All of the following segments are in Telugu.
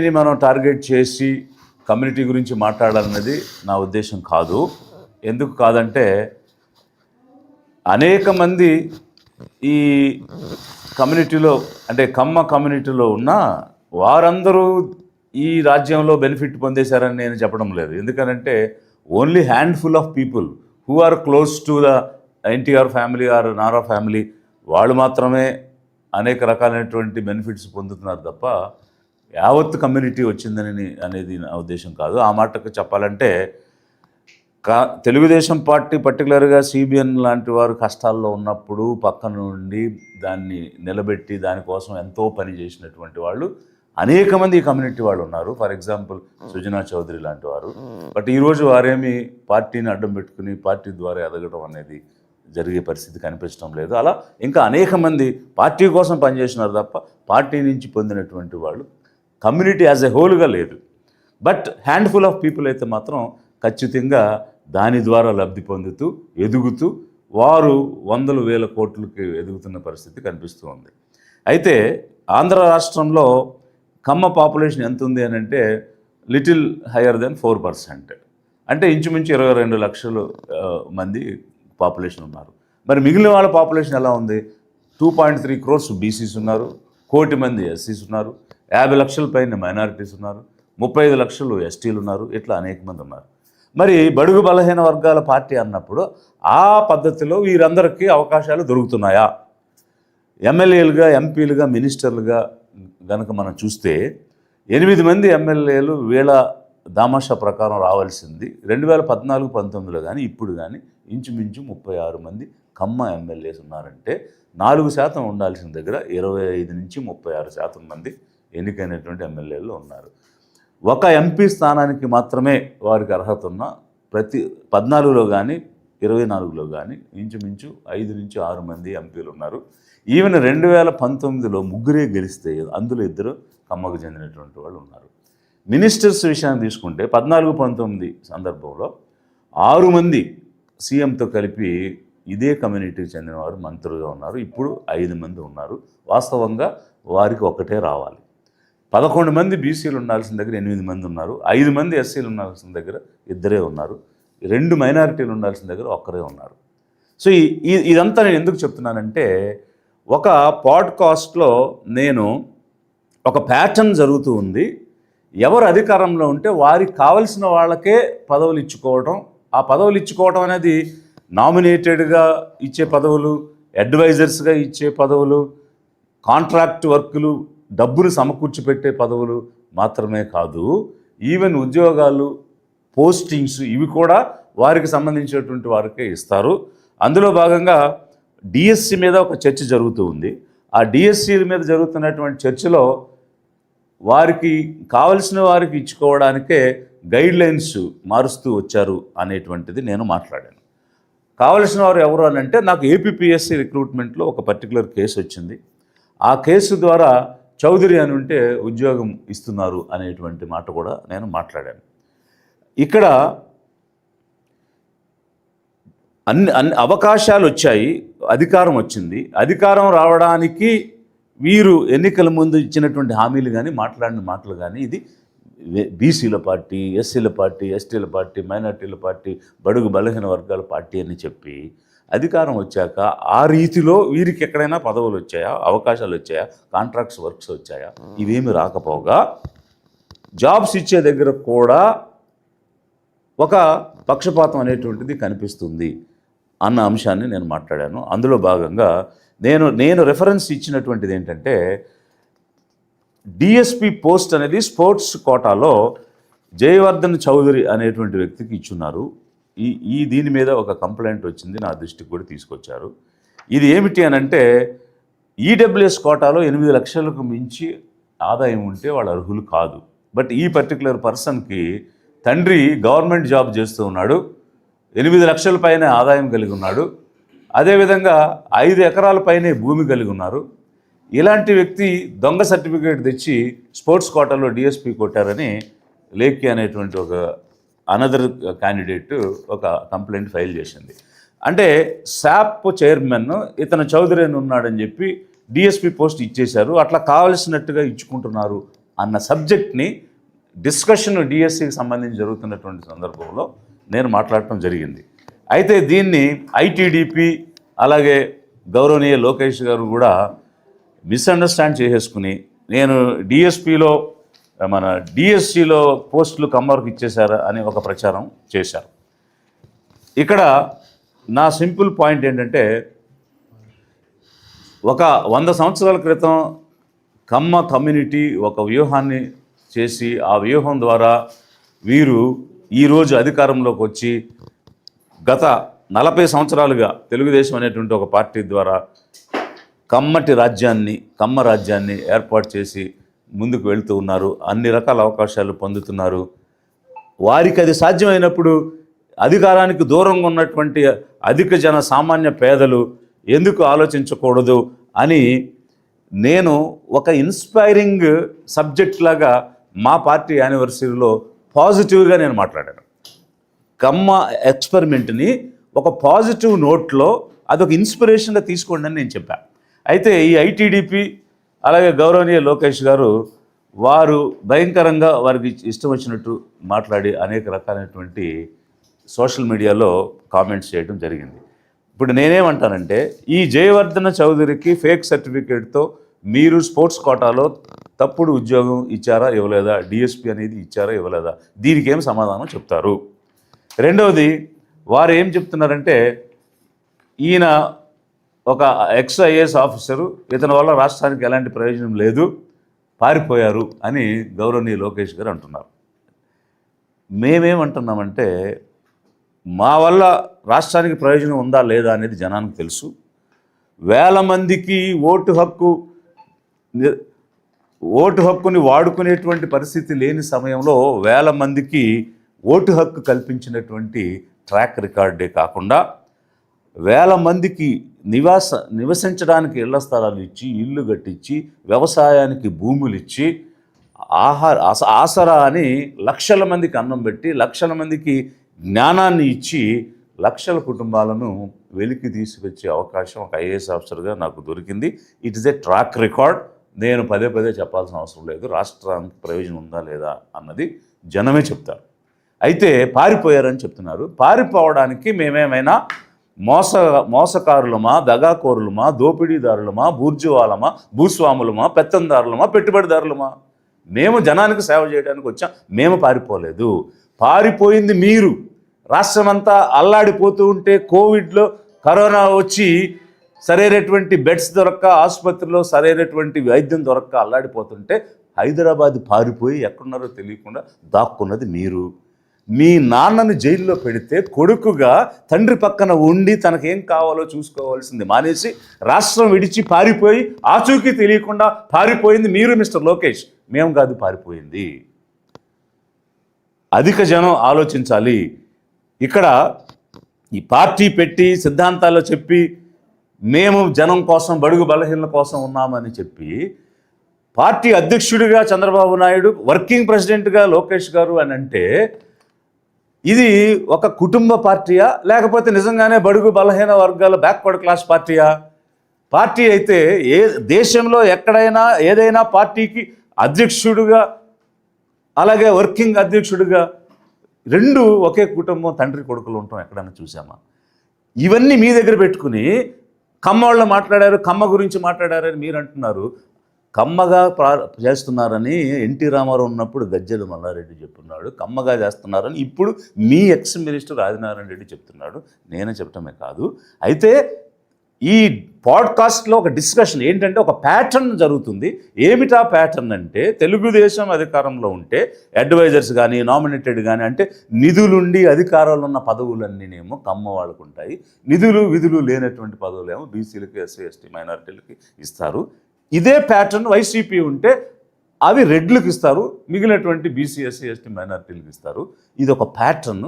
ఇది మనం టార్గెట్ చేసి కమ్యూనిటీ గురించి మాట్లాడాలన్నది నా ఉద్దేశం కాదు. ఎందుకు కాదంటే అనేక మంది ఈ కమ్యూనిటీలో అంటే కమ్మ కమ్యూనిటీలో ఉన్న వారందరూ ఈ రాజ్యంలో బెనిఫిట్ పొందేశారని నేను చెప్పడం లేదు. ఎందుకనంటే only handful of people who are close to the NTR family or Nara family వాళ్ళు మాత్రమే అనేక రకాలైనటువంటి బెనిఫిట్స్ పొందుతున్నారు తప్ప యావత్ కమ్యూనిటీ వచ్చిందని అనేది నా ఉద్దేశం కాదు. ఆ మాటకు చెప్పాలంటే తెలుగుదేశం పార్టీ పర్టికులర్గా సిబిఎన్ లాంటి వారు కష్టాల్లో ఉన్నప్పుడు పక్కన నుండి దాన్ని నిలబెట్టి దానికోసం ఎంతో పని చేసినటువంటి వాళ్ళు అనేక మంది ఈ కమ్యూనిటీ వాళ్ళు ఉన్నారు. ఫర్ ఎగ్జాంపుల్ సుజనా చౌదరి లాంటి వారు. బట్ ఈరోజు వారేమి పార్టీని అడ్డం పెట్టుకుని పార్టీ ద్వారా ఎదగడం అనేది జరిగే పరిస్థితి కనిపించడం లేదు. అలా ఇంకా అనేక మంది పార్టీ కోసం పనిచేసినారు తప్ప పార్టీ నుంచి పొందినటువంటి వాళ్ళు కమ్యూనిటీ యాజ్ ఎ హోల్గా లేదు. బట్ హ్యాండ్ఫుల్ ఆఫ్ పీపుల్ అయితే మాత్రం ఖచ్చితంగా దాని ద్వారా లబ్ధి పొందుతూ ఎదుగుతూ వారు వందల వేల కోట్లకి ఎదుగుతున్న పరిస్థితి కనిపిస్తూ ఉంది. అయితే ఆంధ్ర రాష్ట్రంలో కమ్మ పాపులేషన్ ఎంత ఉంది అని అంటే లిటిల్ హయ్యర్ దెన్ 4%. అంటే ఇంచుమించు 22 లక్షలు మంది పాపులేషన్ ఉన్నారు. మరి మిగిలిన వాళ్ళ పాపులేషన్ ఎలా ఉంది? 2.3 crores బీసీస్ ఉన్నారు, 1 కోటి మంది ఎస్సీస్ ఉన్నారు, 50 లక్షల పైన మైనారిటీస్ ఉన్నారు, 35 లక్షలు ఎస్టీలు ఉన్నారు, ఇట్లా అనేక మంది ఉన్నారు. మరి బడుగు బలహీన వర్గాల పార్టీ అన్నప్పుడు ఆ పద్ధతిలో వీరందరికీ అవకాశాలు దొరుకుతున్నాయా? ఎమ్మెల్యేలుగా, ఎంపీలుగా, మినిస్టర్లుగా గనక మనం చూస్తే 8 మంది ఎమ్మెల్యేలు వీళ్ళ దామాషా ప్రకారం రావాల్సింది 2014-19లో కానీ ఇప్పుడు కానీ ఇంచుమించు 36 మంది కమ్మ ఎమ్మెల్యేస్ ఉన్నారంటే 4% ఉండాల్సిన దగ్గర 25 నుంచి 36% మంది ఎన్నికైనటువంటి ఎమ్మెల్యేలు ఉన్నారు. ఒక ఎంపీ స్థానానికి మాత్రమే వారికి అర్హత ఉన్న ప్రతి 14లో కానీ 24లో కానీ ఇంచుమించు 5 నుంచి 6 మంది ఎంపీలు ఉన్నారు. ఈవెన్ 2019లో ముగ్గురే గెలిస్తే అందులో 2 కమ్మకు చెందినటువంటి వాళ్ళు ఉన్నారు. మినిస్టర్స్ విషయాన్ని తీసుకుంటే 14-19 సందర్భంలో 6 మంది సీఎంతో కలిపి ఇదే కమ్యూనిటీకి చెందిన వారు మంత్రులుగా ఉన్నారు. ఇప్పుడు 5 మంది ఉన్నారు. వాస్తవంగా వారికి ఒకటే రావాలి. 11 మంది బీసీలు ఉండాల్సిన దగ్గర 8 మంది ఉన్నారు. 5 మంది ఎస్సీలు ఉండాల్సిన దగ్గర 2 ఉన్నారు. 2 మైనారిటీలు ఉండాల్సిన దగ్గర 1 ఉన్నారు. సో ఇదంతా నేను ఎందుకు చెప్తున్నానంటే ఒక పాడ్కాస్ట్లో నేను ఒక ప్యాటర్న్ జరుగుతూ ఉంది. ఎవరు అధికారంలో ఉంటే వారికి కావలసిన వాళ్ళకే పదవులు ఇచ్చుకోవడం, ఆ పదవులు ఇచ్చుకోవడం అనేది నామినేటెడ్గా ఇచ్చే పదవులు, అడ్వైజర్స్గా ఇచ్చే పదవులు, కాంట్రాక్ట్ వర్కులు, డబ్బులు సమకూర్చిపెట్టే పదవులు మాత్రమే కాదు, ఈవెన్ ఉద్యోగాలు, పోస్టింగ్స్ ఇవి కూడా వారికి సంబంధించినటువంటి వారికే ఇస్తారు. అందులో భాగంగా డిఎస్సి మీద ఒక చర్చ జరుగుతూ ఉంది. ఆ డిఎస్సి మీద జరుగుతున్నటువంటి చర్చలో వారికి కావలసిన వారికి ఇచ్చుకోవడానికే గైడ్లైన్స్ మారుస్తూ వచ్చారు అనేటువంటిది నేను మాట్లాడాను. కావలసిన వారు ఎవరు అని అంటే నాకు ఏపీపీఎస్సీ రిక్రూట్మెంట్లో ఒక పర్టికులర్ కేసు వచ్చింది. ఆ కేసు ద్వారా చౌదరి అని ఉంటే ఉద్యోగం ఇస్తున్నారు అనేటువంటి మాట కూడా నేను మాట్లాడాను. ఇక్కడ అన్ని అవకాశాలు వచ్చాయి, అధికారం వచ్చింది. అధికారం రావడానికి వీరు ఎన్నికల ముందు ఇచ్చినటువంటి హామీలు కానీ మాట్లాడిన మాటలు కానీ ఇది బీసీల పార్టీ, ఎస్సీల పార్టీ, ఎస్టీల పార్టీ, మైనార్టీల పార్టీ, బడుగు బలహీన వర్గాల పార్టీ అని చెప్పి అధికారం వచ్చాక ఆ రీతిలో వీరికి ఎక్కడైనా పదవులు వచ్చాయా, అవకాశాలు వచ్చాయా, కాంట్రాక్ట్స్ వర్క్స్ వచ్చాయా? ఇవేమి రాకపోగా జాబ్స్ ఇచ్చే దగ్గర కూడా ఒక పక్షపాతం అనేటువంటిది కనిపిస్తుంది అన్న అంశాన్ని నేను మాట్లాడాను. అందులో భాగంగా నేను రెఫరెన్స్ ఇచ్చినటువంటిది ఏంటంటే డిఎస్పి పోస్ట్ అనేది స్పోర్ట్స్ కోటాలో జయవర్ధన్ చౌదరి అనేటువంటి వ్యక్తికి ఇచ్చున్నారు. దీని మీద ఒక కంప్లైంట్ వచ్చింది, నా దృష్టికి కూడా తీసుకొచ్చారు. ఇది ఏమిటి అని అంటే ఈడబ్ల్యూఎస్ కోటాలో 8 లక్షలకు మించి ఆదాయం ఉంటే వాళ్ళు అర్హులు కాదు. బట్ ఈ పర్టికులర్ పర్సన్కి తండ్రి గవర్నమెంట్ జాబ్ చేస్తూ ఉన్నాడు, 8 లక్షల పైన ఆదాయం కలిగి ఉన్నాడు, అదేవిధంగా 5 ఎకరాల పైనే భూమి కలిగి ఉన్నారు. ఇలాంటి వ్యక్తి దొంగ సర్టిఫికేట్ తెచ్చి స్పోర్ట్స్ కోటాలో డిఎస్పి కొట్టారని లేఖి అనేటువంటి ఒక అనదర్ క్యాండిడేట్ ఒక కంప్లైంట్ ఫైల్ చేసింది. అంటే శాప్ చైర్మన్ ఇతను చౌదరి అని ఉన్నాడని చెప్పి డిఎస్పి పోస్ట్ ఇచ్చేశారు, అట్లా కావలసినట్టుగా ఇచ్చుకుంటున్నారు అన్న సబ్జెక్ట్ని డిస్కషన్ డిఎస్సికి సంబంధించి జరుగుతున్నటువంటి సందర్భంలో నేను మాట్లాడటం జరిగింది. అయితే దీన్ని ఐటీడీపీ అలాగే గౌరవనీయ లోకేష్ గారు కూడా మిస్అండర్స్టాండ్ చేసేసుకుని నేను డిఎస్పిలో మన డిఎస్సిలో పోస్టులు కమ్మవరకు ఇచ్చేశారా అని ఒక ప్రచారం చేశారు. ఇక్కడ నా సింపుల్ పాయింట్ ఏంటంటే, ఒక 100 సంవత్సరాల క్రితం కమ్మ కమ్యూనిటీ ఒక వ్యూహాన్ని చేసి ఆ వ్యూహం ద్వారా వీరు ఈరోజు అధికారంలోకి వచ్చి గత 40 సంవత్సరాలుగా తెలుగుదేశం అనేటువంటి ఒక పార్టీ ద్వారా కమ్మ రాజ్యాన్ని ఏర్పాటు చేసి ముందుకు వెళ్తూ ఉన్నారు. అన్ని రకాల అవకాశాలు పొందుతున్నారు. వారికి అది సాధ్యమైనప్పుడు అధికారానికి దూరంగా ఉన్నటువంటి అధిక జన సామాన్య పేదలు ఎందుకు ఆలోచించకూడదు అని నేను ఒక ఇన్స్పైరింగ్ సబ్జెక్ట్ లాగా మా పార్టీ యానివర్సరీలో పాజిటివ్గా నేను మాట్లాడాను. కమ్మ ఎక్స్పెరిమెంట్ని ఒక పాజిటివ్ నోట్లో అదొక ఇన్స్పిరేషన్గా తీసుకోండి అని నేను చెప్పాను. అయితే ఈ ఐటీడీపీ అలాగే గౌరవనీయ లోకేష్ గారు వారు భయంకరంగా వారికి ఇష్టం వచ్చినట్టు మాట్లాడి అనేక రకాలైనటువంటి సోషల్ మీడియాలో కామెంట్స్ చేయడం జరిగింది. ఇప్పుడు నేనేమంటానంటే, ఈ జయవర్ధన చౌదరికి ఫేక్ సర్టిఫికేట్తో మీరు స్పోర్ట్స్ కోటాలో తప్పుడు ఉద్యోగం ఇచ్చారా ఇవ్వలేదా, డిఎస్పీ అనేది ఇచ్చారా ఇవ్వలేదా, దీనికి ఏం సమాధానం చెప్తారు? రెండవది, వారు ఏం చెప్తున్నారంటే, ఈయన ఒక ఎక్స్-ఐఏఎస్ ఆఫీసరు, ఇతని వల్ల రాష్ట్రానికి ఎలాంటి ప్రయోజనం లేదు, పారిపోయారు అని గౌరవనీయ లోకేష్ గారు అంటున్నారు. మేమేమంటున్నామంటే, మా వల్ల రాష్ట్రానికి ప్రయోజనం ఉందా లేదా అనేది జనానికి తెలుసు. వేల మందికి ఓటు హక్కుని వాడుకునేటువంటి పరిస్థితి లేని సమయంలో వేల మందికి ఓటు హక్కు కల్పించినటువంటి ట్రాక్ రికార్డే కాకుండా వేల మందికి నివసించడానికి ఇళ్ల స్థలాలు ఇచ్చి, ఇల్లు కట్టించి, వ్యవసాయానికి భూములు ఇచ్చి, ఆసరా అని లక్షల మందికి అన్నం పెట్టి, లక్షల మందికి జ్ఞానాన్ని ఇచ్చి, లక్షల కుటుంబాలను వెలికి తీసుకొచ్చే అవకాశం ఒక ఐఏఎస్ ఆఫీసర్గా నాకు దొరికింది. It is a track record. నేను పదే పదే చెప్పాల్సిన అవసరం లేదు. రాష్ట్రానికి ప్రయోజనం ఉందా లేదా అన్నది జనమే చెప్తారు. అయితే పారిపోయారని చెప్తున్నారు. పారిపోవడానికి మేమేమైనా మోసకారులమా, దగాకోరులమా, దోపిడీదారులమా, బూర్జువాలమా, భూస్వాములమా, పెత్తందారులమా, పెట్టుబడిదారులమా? మేము జనానికి సేవ చేయడానికి వచ్చాం. మేము పారిపోలేదు. పారిపోయింది మీరు. రాష్ట్రమంతా అల్లాడిపోతూ ఉంటే, కోవిడ్లో కరోనా వచ్చి సరైనటువంటి బెడ్స్ దొరక్క, ఆసుపత్రిలో సరైనటువంటి వైద్యం దొరక్క అల్లాడిపోతుంటే హైదరాబాద్ పారిపోయి ఎక్కడున్నారో తెలియకుండా దాక్కున్నది మీరు. మీ నాన్నని జైల్లో పెడితే కొడుకుగా తండ్రి పక్కన ఉండి తనకేం కావాలో చూసుకోవాల్సింది మానేసి రాష్ట్రం విడిచి పారిపోయి ఆచూకీ తెలియకుండా పారిపోయింది మీరు మిస్టర్ లోకేష్. మేము కాదు పారిపోయింది. అధిక జనం ఆలోచించాలి. ఇక్కడ ఈ పార్టీ పెట్టి సిద్ధాంతాల్లో చెప్పి మేము జనం కోసం, బడుగు బలహీనల కోసం ఉన్నామని చెప్పి, పార్టీ అధ్యక్షుడిగా చంద్రబాబు నాయుడు, వర్కింగ్ ప్రెసిడెంట్గా లోకేష్ గారు అని అంటే, ఇది ఒక కుటుంబ పార్టీయా లేకపోతే నిజంగానే బడుగు బలహీన వర్గాల బ్యాక్వర్డ్ క్లాస్ పార్టీయా? పార్టీ అయితే దేశంలో ఎక్కడైనా ఏదైనా పార్టీకి అధ్యక్షుడిగా అలాగే వర్కింగ్ అధ్యక్షుడిగా రెండు ఒకే కుటుంబం, తండ్రి కొడుకులు ఉండటం ఎక్కడైనా చూసామా? ఇవన్నీ మీ దగ్గర పెట్టుకుని కమ్మవాళ్ళు మాట్లాడారు, కమ్మ గురించి మాట్లాడారని మీరు అంటున్నారు. కమ్మగా చేస్తున్నారని ఎన్టీ రామారావు ఉన్నప్పుడు గజ్జెల మల్లారెడ్డి చెప్తున్నాడు. కమ్మగా చేస్తున్నారని ఇప్పుడు మీ ఎక్స్ మినిస్టర్ ఆదినారాయణ రెడ్డి చెప్తున్నాడు. నేనే చెప్పటమే కాదు. అయితే ఈ పాడ్కాస్ట్లో ఒక డిస్కషన్ ఏంటంటే, ఒక ప్యాటర్న్ జరుగుతుంది. ఏమిటా ప్యాటర్న్ అంటే, తెలుగుదేశం అధికారంలో ఉంటే అడ్వైజర్స్ కానీ, నామినేటెడ్ కానీ, అంటే నిధులుండి అధికారాలు ఉన్న పదవులన్నీనేమో కమ్మ వాళ్ళకు ఉంటాయి. విధులు లేనటువంటి పదవులేమో బీసీలకి, ఎస్సీ ఎస్టీ మైనారిటీలకి ఇస్తారు. ఇదే ప్యాటర్న్ వైసీపీ ఉంటే అవి రెడ్లకు ఇస్తారు, మిగిలినటువంటి బీసీ, ఎస్సీ ఎస్టీ మైనారిటీలకు ఇస్తారు. ఇది ఒక ప్యాటర్న్.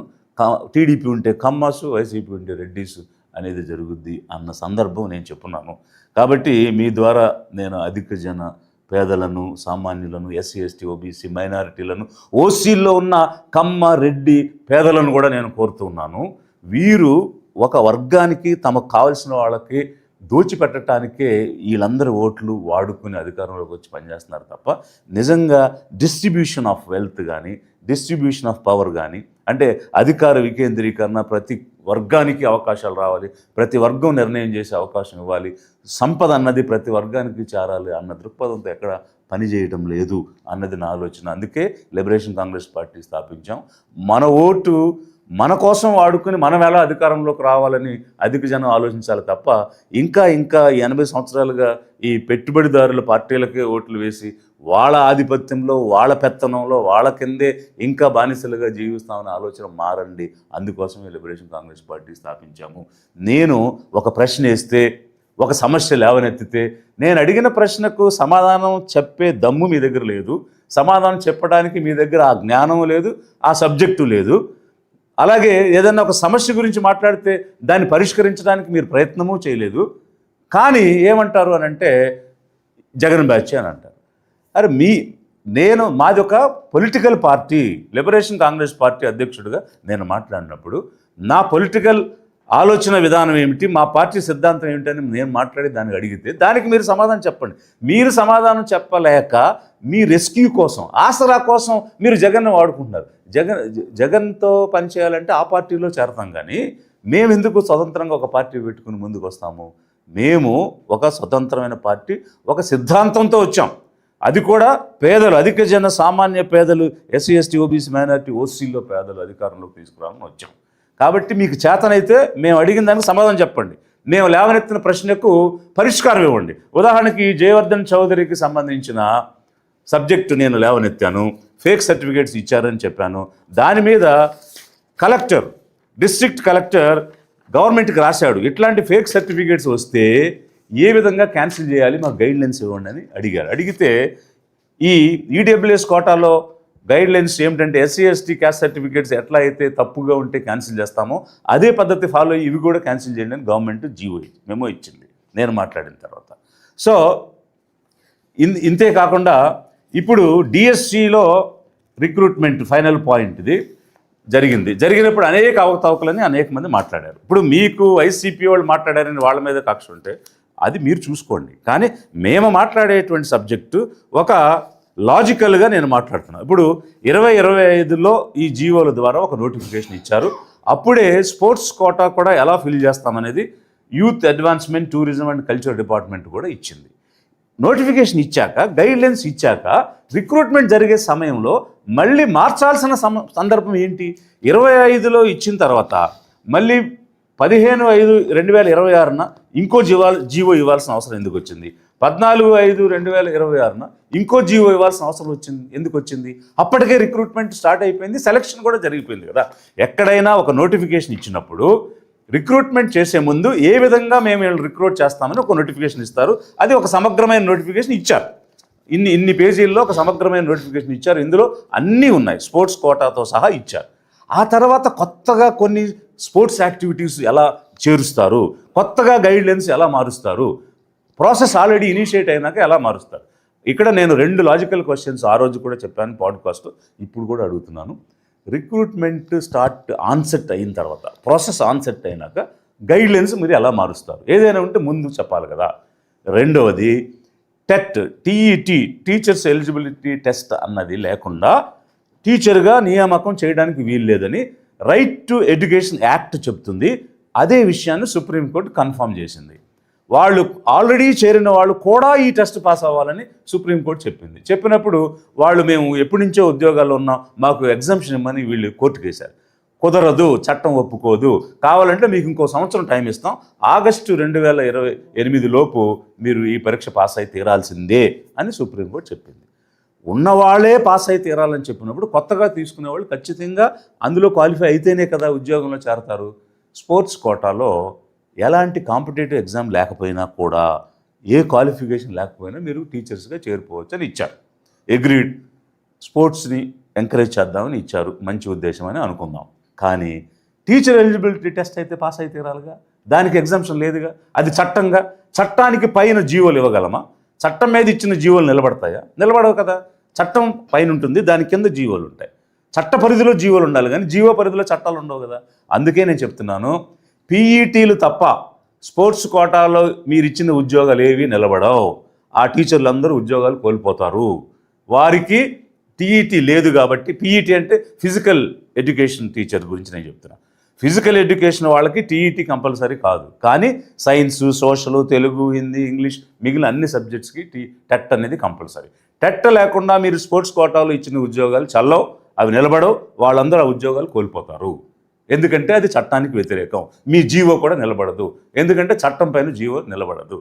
టీడీపీ ఉంటే కమ్మాసు, వైసీపీ ఉంటే రెడ్డీసు అనేది జరుగుద్ది అన్న సందర్భం నేను చెప్పున్నాను. కాబట్టి మీ ద్వారా నేను అధిక జన పేదలను, సామాన్యులను, ఎస్సీ ఎస్టీ ఓబీసీ మైనారిటీలను, ఓసీల్లో ఉన్న కమ్మ, రెడ్డి పేదలను కూడా నేను కోరుతూ ఉన్నాను. వీరు ఒక వర్గానికి, తమకు కావలసిన వాళ్ళకి దోచిపెట్టడానికే వీళ్ళందరి ఓట్లు వాడుకుని అధికారంలోకి వచ్చి పనిచేస్తున్నారు తప్ప నిజంగా డిస్ట్రిబ్యూషన్ ఆఫ్ వెల్త్ కానీ డిస్ట్రిబ్యూషన్ ఆఫ్ పవర్ కానీ అంటే అధికార వికేంద్రీకరణ, ప్రతి వర్గానికి అవకాశాలు రావాలి, ప్రతి వర్గం నిర్ణయం చేసే అవకాశం ఇవ్వాలి, సంపద అన్నది ప్రతి వర్గానికి చేరాలి అన్న దృక్పథంతో ఎక్కడ పనిచేయటం లేదు అన్నది నా ఆలోచన. అందుకే లిబరేషన్ కాంగ్రెస్ పార్టీ స్థాపించాం. మన ఓటు మన కోసం వాడుకుని మనం ఎలా అధికారంలోకి రావాలని అధిక జనం ఆలోచించాలి తప్ప ఇంకా 80 సంవత్సరాలుగా ఈ పెట్టుబడిదారుల పార్టీలకే ఓట్లు వేసి వాళ్ళ ఆధిపత్యంలో, వాళ్ళ పెత్తనంలో, వాళ్ళ కిందే ఇంకా బానిసలుగా జీవిస్తామనే ఆలోచన మారండి. అందుకోసమే లిబరేషన్ కాంగ్రెస్ పార్టీ స్థాపించాము. నేను ఒక ప్రశ్న వేస్తే, ఒక సమస్య లేవనెత్తితే నేను అడిగిన ప్రశ్నకు సమాధానం చెప్పే దమ్ము మీ దగ్గర లేదు, సమాధానం చెప్పడానికి మీ దగ్గర ఆ జ్ఞానం లేదు, ఆ సబ్జెక్టు లేదు. అలాగే ఏదన్నా ఒక సమస్య గురించి మాట్లాడితే దాన్ని పరిష్కరించడానికి మీరు ప్రయత్నమూ చేయలేదు. కానీ ఏమంటారు అని అంటే జగన్ బ్యాచ్ అని అంటారు. అరే మాది ఒక political party, liberation Congress party అధ్యక్షుడిగా నేను మాట్లాడినప్పుడు నా పొలిటికల్ ఆలోచన విధానం ఏమిటి, మా పార్టీ సిద్ధాంతం ఏమిటని నేను మాట్లాడి దానికి అడిగితే దానికి మీరు సమాధానం చెప్పండి. మీరు సమాధానం చెప్పలేక మీ రెస్క్యూ కోసం, ఆసరా కోసం మీరు జగన్ను వాడుకుంటున్నారు. జగన్తో పనిచేయాలంటే ఆ పార్టీలో చేరతాం, కానీ మేము ఎందుకు స్వతంత్రంగా ఒక పార్టీ పెట్టుకుని ముందుకు వస్తాము? మేము ఒక స్వతంత్రమైన పార్టీ, ఒక సిద్ధాంతంతో వచ్చాం. అది కూడా పేదలు, అధిక జన సామాన్య పేదలు, ఎస్సీ ఎస్టీ ఓబీసీ మైనారిటీ ఓసీలో పేదలు అధికారంలోకి తీసుకురావాలని వచ్చాం. కాబట్టి మీకు చేతనైతే మేము అడిగిన దానికి సమాధానం చెప్పండి, మేము లేవనెత్తిన ప్రశ్నకు పరిష్కారం ఇవ్వండి. ఉదాహరణకి జయవర్ధన్ చౌదరికి సంబంధించిన సబ్జెక్టు నేను లేవనెత్తాను, ఫేక్ సర్టిఫికేట్స్ ఇచ్చారని చెప్పాను. దాని మీద డిస్ట్రిక్ట్ కలెక్టర్ గవర్నమెంట్కి రాశాడు, ఇట్లాంటి ఫేక్ సర్టిఫికేట్స్ వస్తే ఏ విధంగా క్యాన్సిల్ చేయాలి, మాకు గైడ్లైన్స్ ఇవ్వండి అని అడిగారు. అడిగితే ఈ ఈడబ్ల్యూఎస్ కోటాలో గైడ్లైన్స్ ఏమిటంటే ఎస్సీ ఎస్టీ క్యాస్ట్ సర్టిఫికేట్స్ ఎట్లా అయితే తప్పుగా ఉంటే క్యాన్సిల్ చేస్తామో అదే పద్ధతి ఫాలో అయ్యి ఇవి కూడా క్యాన్సిల్ చేయండి అని గవర్నమెంట్ మెమో ఇచ్చింది నేను మాట్లాడిన తర్వాత. సో ఇంతే కాకుండా ఇప్పుడు డిఎస్సిలో రిక్రూట్మెంట్ ఫైనల్ పాయింట్ ఇది జరిగినప్పుడు అనేక అవకతవకలని అనేక మంది మాట్లాడారు. ఇప్పుడు మీకు వైసీపీ వాళ్ళు మాట్లాడారని వాళ్ళ మీద కక్ష ఉంటే అది మీరు చూసుకోండి, కానీ మేము మాట్లాడేటువంటి సబ్జెక్టు ఒక లాజికల్గా నేను మాట్లాడుతున్నాను. ఇప్పుడు 2025లో ఈ జీవోల ద్వారా ఒక నోటిఫికేషన్ ఇచ్చారు. అప్పుడే స్పోర్ట్స్ కోటా కూడా ఎలా ఫిల్ చేస్తామనేది youth advancement, tourism and culture department కూడా ఇచ్చింది. నోటిఫికేషన్ ఇచ్చాక, గైడ్లైన్స్ ఇచ్చాక రిక్రూట్మెంట్ జరిగే సమయంలో మళ్ళీ మార్చాల్సిన సందర్భం ఏంటి? 25లో ఇచ్చిన తర్వాత మళ్ళీ 15/5/2026న ఇంకో జీవో ఇవ్వాల్సిన అవసరం ఎందుకు వచ్చింది? 14/5/2026న ఇంకో జీవో ఇవ్వాల్సిన అవసరం ఎందుకు వచ్చింది? అప్పటికే రిక్రూట్మెంట్ స్టార్ట్ అయిపోయింది, సెలక్షన్ కూడా జరిగిపోయింది కదా. ఎక్కడైనా ఒక నోటిఫికేషన్ ఇచ్చినప్పుడు రిక్రూట్మెంట్ చేసే ముందు ఏ విధంగా మేము రిక్రూట్ చేస్తామని ఒక నోటిఫికేషన్ ఇస్తారు. అది ఒక సమగ్రమైన నోటిఫికేషన్ ఇచ్చారు. ఇన్ని పేజీల్లో ఒక సమగ్రమైన నోటిఫికేషన్ ఇచ్చారు. ఇందులో అన్నీ ఉన్నాయి, స్పోర్ట్స్ కోటాతో సహా ఇచ్చారు. ఆ తర్వాత కొత్తగా కొన్ని స్పోర్ట్స్ యాక్టివిటీస్ ఎలా చేరుస్తారు, కొత్తగా గైడ్లైన్స్ ఎలా మారుస్తారు, ప్రాసెస్ ఆల్రెడీ ఇనిషియేట్ అయినాక ఎలా మారుస్తారు. ఇక్కడ నేను 2 లాజికల్ క్వశ్చన్స్ ఆ రోజు కూడా చెప్పాను పాడ్కాస్ట్, ఇప్పుడు కూడా అడుగుతున్నాను. రిక్రూట్మెంట్ ఆన్సెట్ అయిన తర్వాత, ప్రాసెస్ ఆన్సెట్ అయినాక గైడ్లైన్స్ మీరు ఎలా మారుస్తారు? ఏదైనా ఉంటే ముందు చెప్పాలి కదా. రెండవది టీఈటీ, టీచర్స్ ఎలిజిబిలిటీ టెస్ట్ అన్నది లేకుండా టీచర్గా నియామకం చేయడానికి వీలు లేదని రైట్ టు ఎడ్యుకేషన్ యాక్ట్ చెప్తుంది. అదే విషయాన్ని సుప్రీంకోర్టు కన్ఫర్మ్ చేసింది. వాళ్ళు ఆల్రెడీ చేరిన వాళ్ళు కూడా ఈ టెస్ట్ పాస్ అవ్వాలని సుప్రీంకోర్టు చెప్పింది. చెప్పినప్పుడు వాళ్ళు మేము ఎప్పటి నుంచో ఉద్యోగాల్లో ఉన్నాం, మాకు ఎగ్జామ్షన్ ఇమ్మని వీళ్ళు కోర్టుకు వేశారు. కుదరదు, చట్టం ఒప్పుకోదు, కావాలంటే మీకు ఇంకో సంవత్సరం టైం ఇస్తాం, ఆగస్టు 2028 లోపు మీరు ఈ పరీక్ష పాస్ అయి తీరాల్సిందే అని సుప్రీంకోర్టు చెప్పింది. ఉన్నవాళ్లే పాస్ అయి తీరాలని చెప్పినప్పుడు కొత్తగా తీసుకునే వాళ్ళు ఖచ్చితంగా అందులో క్వాలిఫై అయితేనే కదా ఉద్యోగంలో చేరతారు. స్పోర్ట్స్ కోటాలో ఎలాంటి కాంపిటేటివ్ ఎగ్జామ్ లేకపోయినా కూడా, ఏ క్వాలిఫికేషన్ లేకపోయినా మీరు టీచర్స్గా చేరిపోవచ్చు అని ఇచ్చారు. అగ్రీడ్, స్పోర్ట్స్ని ఎంకరేజ్ చేద్దామని ఇచ్చారు, మంచి ఉద్దేశం అని అనుకుందాం. కానీ టీచర్ ఎలిజిబిలిటీ టెస్ట్ అయితే పాస్ అయితే తీరాలిగా, దానికి ఎగ్జామ్షన్ లేదుగా. అది చట్టానికి పైన జీవోలు ఇవ్వగలమా? చట్టం మీద ఇచ్చిన జీవోలు నిలబడతాయా? నిలబడవు కదా. చట్టం పైన ఉంటుంది, దాని కింద జీవోలు ఉంటాయి. చట్ట పరిధిలో జీవోలు ఉండాలి, కానీ జీవో పరిధిలో చట్టాలు ఉండవు కదా. అందుకే నేను చెప్తున్నాను, పీఈటీలు తప్ప స్పోర్ట్స్ కోటాలో మీరు ఇచ్చిన ఉద్యోగాలు ఏవి నిలబడవు. ఆ టీచర్లందరూ ఉద్యోగాలు కోల్పోతారు. వారికి టీఈటీ లేదు కాబట్టి, పీఈటీ అంటే ఫిజికల్ ఎడ్యుకేషన్ టీచర్ గురించి నేను చెప్తున్నా. ఫిజికల్ ఎడ్యుకేషన్ వాళ్ళకి టీఈటీ కంపల్సరీ కాదు, కానీ science, social, Telugu, Hindi, English మిగిలిన అన్ని సబ్జెక్ట్స్కి టెట్ అనేది కంపల్సరీ. టెట్ లేకుండా మీరు స్పోర్ట్స్ కోటాలో ఇచ్చిన ఉద్యోగాలు చల్లవు, అవి నిలబడవు, వాళ్ళందరూ ఆ ఉద్యోగాలు కోల్పోతారు. ఎందుకంటే అది చట్టానికి వ్యతిరేకం. మీ జీవో కూడా నిలబడదు, ఎందుకంటే చట్టం పైన జీవో నిలబడదు.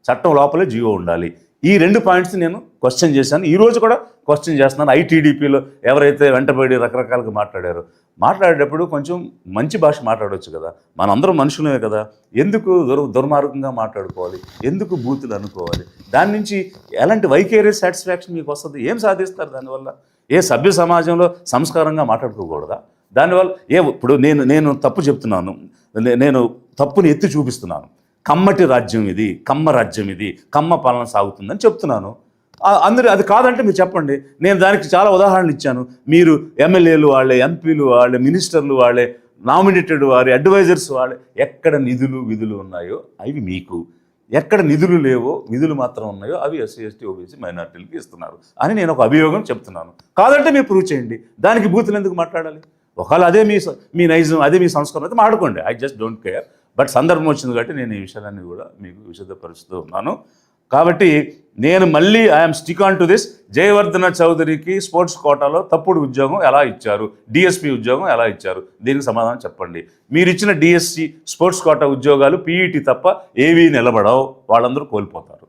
చట్టం లోపలే జీవో ఉండాలి. ఈ 2 పాయింట్స్ నేను క్వశ్చన్ చేశాను, ఈరోజు కూడా క్వశ్చన్ చేస్తున్నాను. ఐటీడీపీలో ఎవరైతే వెంటబడి రకరకాలుగా మాట్లాడేటప్పుడు కొంచెం మంచి భాష మాట్లాడవచ్చు కదా, మనందరం మనుషులమే కదా, ఎందుకు దుర్మార్గంగా మాట్లాడుకోవాలి, ఎందుకు బూతులు అనుకోవాలి? దాని నుంచి ఎలాంటి వైకేరియస్ సాటిస్ఫాక్షన్ మీకు వస్తుంది? ఏం సాధిస్తారు దానివల్ల? ఏ సభ్య సమాజంలో సంస్కారంగా మాట్లాడుకోకూడదా? దానివల్ల ఇప్పుడు నేను తప్పు చెప్తున్నాను, నేను తప్పుని ఎత్తి చూపిస్తున్నాను. కమ్మటి రాజ్యం ఇది, కమ్మ రాజ్యం ఇది, కమ్మ పాలన సాగుతుందని చెప్తున్నాను. అందరూ అది కాదంటే మీరు చెప్పండి. నేను దానికి చాలా ఉదాహరణలు ఇచ్చాను. మీరు ఎమ్మెల్యేలు వాళ్ళే, ఎంపీలు వాళ్ళే, మినిస్టర్లు వాళ్ళే, నామినేటెడ్ వారి అడ్వైజర్స్ వాళ్ళే. ఎక్కడ నిధులు విధులు ఉన్నాయో అవి మీకు, ఎక్కడ నిధులు లేవో విధులు మాత్రం ఉన్నాయో అవి ఎస్సీ, ఎస్టీ, ఓబీసీ, మైనార్టీలకి ఇస్తున్నారు అని నేను ఒక అభియోగం చెప్తున్నాను. కాదంటే మీరు ప్రూవ్ చేయండి. దానికి బూతులు ఎందుకు మాట్లాడాలి? ఒకవేళ అదే మీ నైజం, అదే మీ సంస్కారం అయితే మాట్లాడుకోండి. I just don't care. But సందర్భం వచ్చింది కాబట్టి నేను ఈ విషయాలన్నీ కూడా మీకు విశదపరుస్తూ ఉన్నాను. కాబట్టి నేను మళ్ళీ I'm stick on to this. Jayavardhana చౌదరికి స్పోర్ట్స్ కోటాలో తప్పుడు ఉద్యోగం ఎలా ఇచ్చారు, డిఎస్పీ ఉద్యోగం ఎలా ఇచ్చారు, దీనికి సమాధానం చెప్పండి. మీరు ఇచ్చిన డిఎస్సి స్పోర్ట్స్ కోటా ఉద్యోగాలు పీఈటీ తప్ప ఏవీ నిలబడవు, వాళ్ళందరూ కోల్పోతారు.